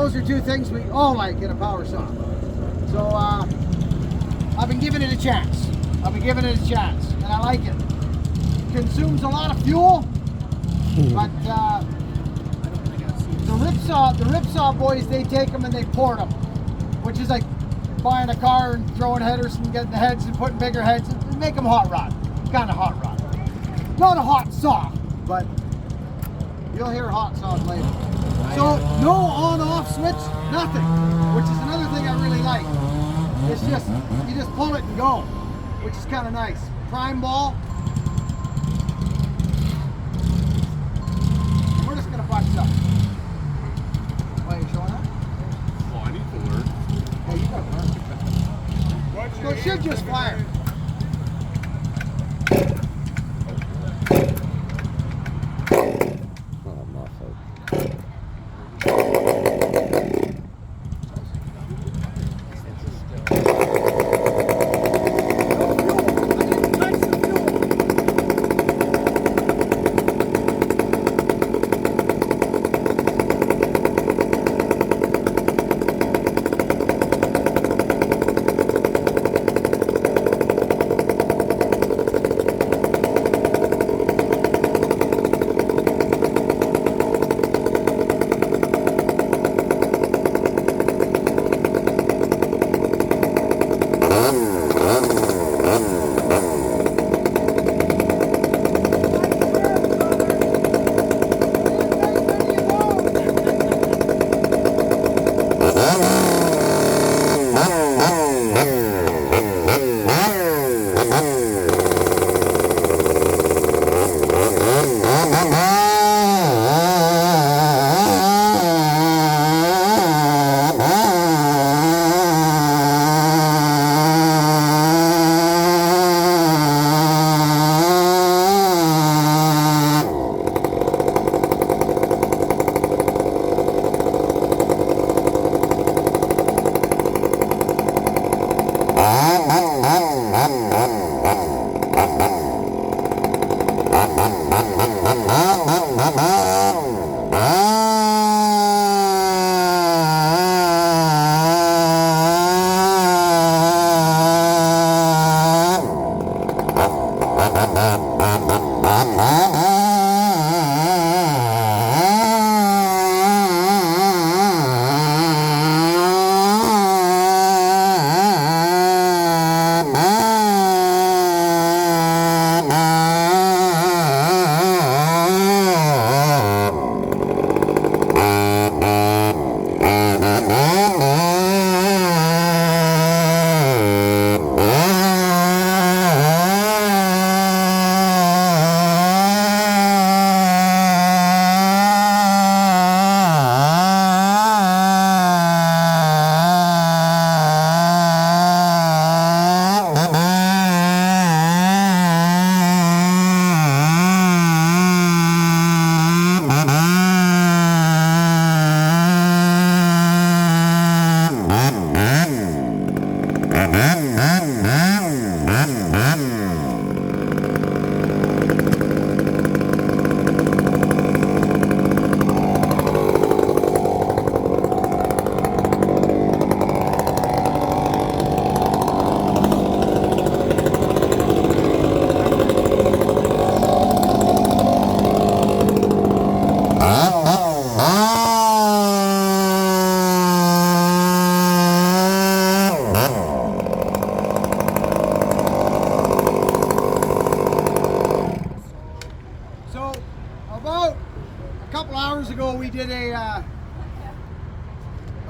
those are two things we all like in a power saw. So I've been giving it a chance. And I like it. Consumes a lot of fuel, but the ripsaw boys, they take them and they port them, which is like buying a car and throwing headers and getting the heads and putting bigger heads and make them hot rod. Kind of hot rod. Not a hot saw, but you'll hear hot saws later. So no on-off switch, nothing, which is another thing I really like. It's just, you just pull it and go, which is kind of nice. Prime ball. We're just gonna butch up. Why are you showing that? Well, I need to learn. Yeah, you gotta learn. So it should just fire.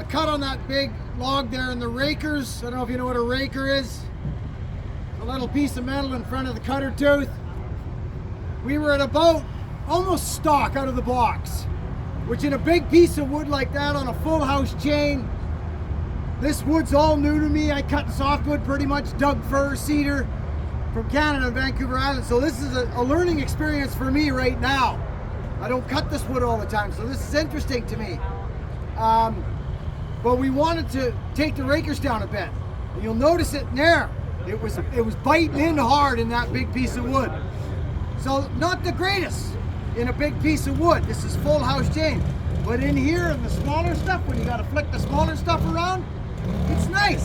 Cut on that big log there in the rakers. I don't know if you know what a raker is. A little piece of metal in front of the cutter tooth. We were at about almost stock out of the box, which in a big piece of wood like that on a full house chain, this wood's all new to me. I cut softwood pretty much, dug fir, cedar from Canada, Vancouver Island. So this is a learning experience for me right now. I don't cut this wood all the time, so this is interesting to me. But we wanted to take the rakers down a bit. And you'll notice it there. It was biting in hard in that big piece of wood. So not the greatest in a big piece of wood. This is full house chain. But in here, in the smaller stuff, when you got to flick the smaller stuff around, it's nice.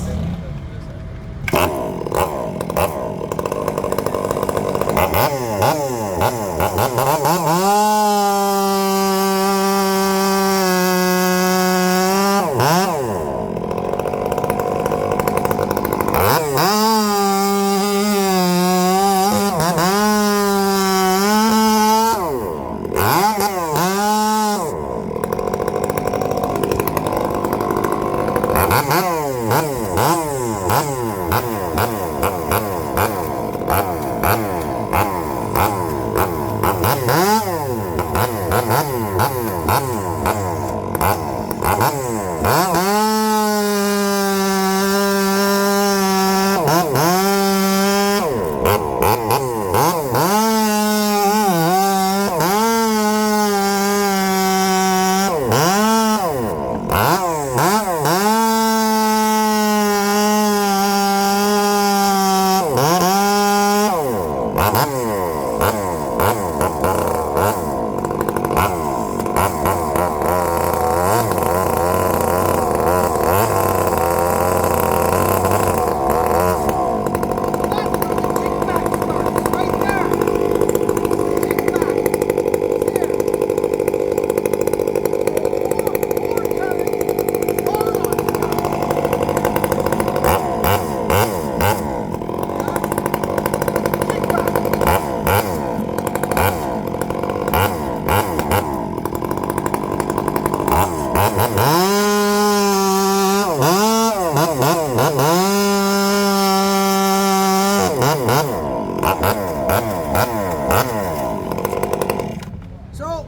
So,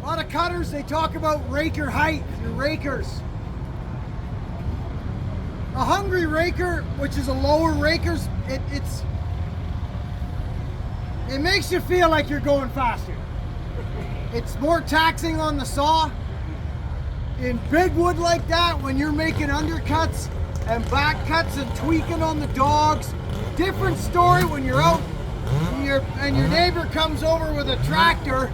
a lot of cutters, they talk about raker height, your rakers. A hungry raker, which is a lower rakers, it makes you feel like you're going faster. It's more taxing on the saw. In big wood like that, when you're making undercuts and back cuts and tweaking on the dogs, different story when you're out and your neighbor comes over with a tractor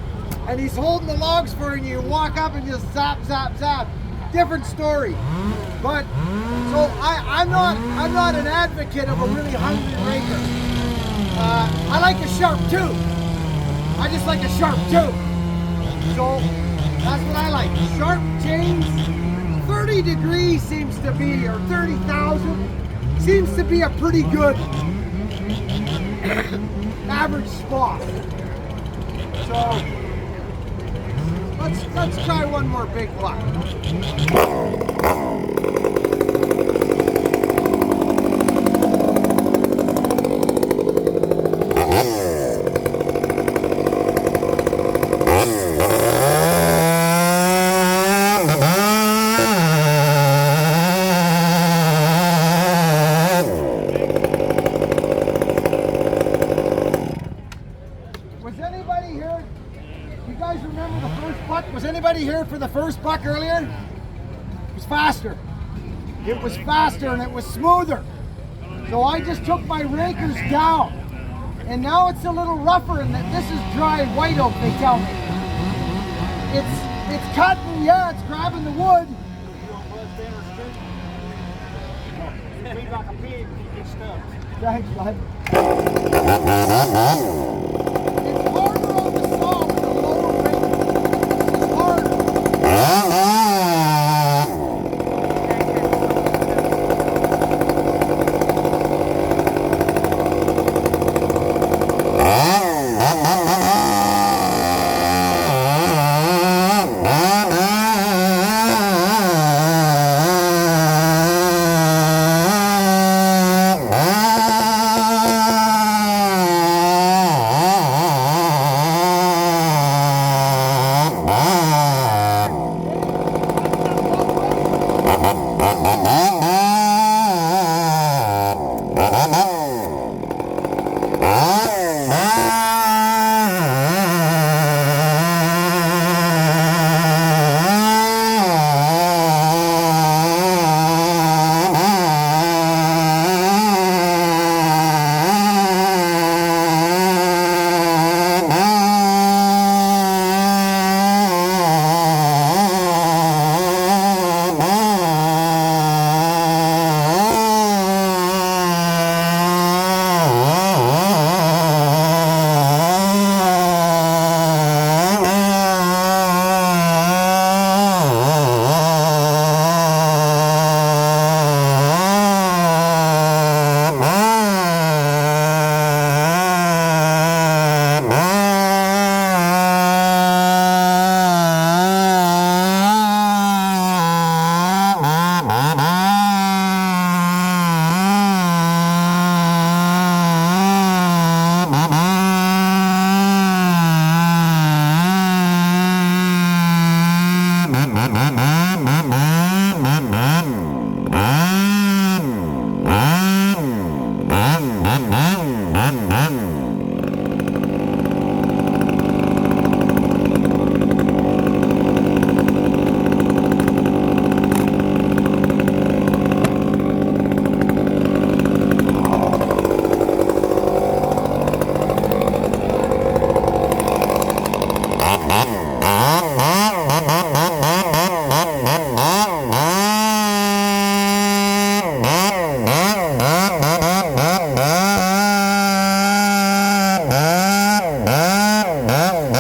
and he's holding the logs for you and you walk up and just zap, zap, zap. Different story. But so I'm not an advocate of a really hungry raker. I like a sharp tooth. I just like a sharp tooth. So that's what I like. Sharp chains. 30 degrees seems to be, or 30,000 seems to be a pretty good average spot. So let's try one more big buck. Was anybody here? You guys remember the first buck? Was anybody here for the first buck earlier? It was faster. It was faster and it was smoother. So I just took my rakers down. And now it's a little rougher and this is dry white oak, they tell me. It's cutting, yeah, it's grabbing the wood. Thanks, bud. It's harder on the saw with a lower rate. It's harder. What?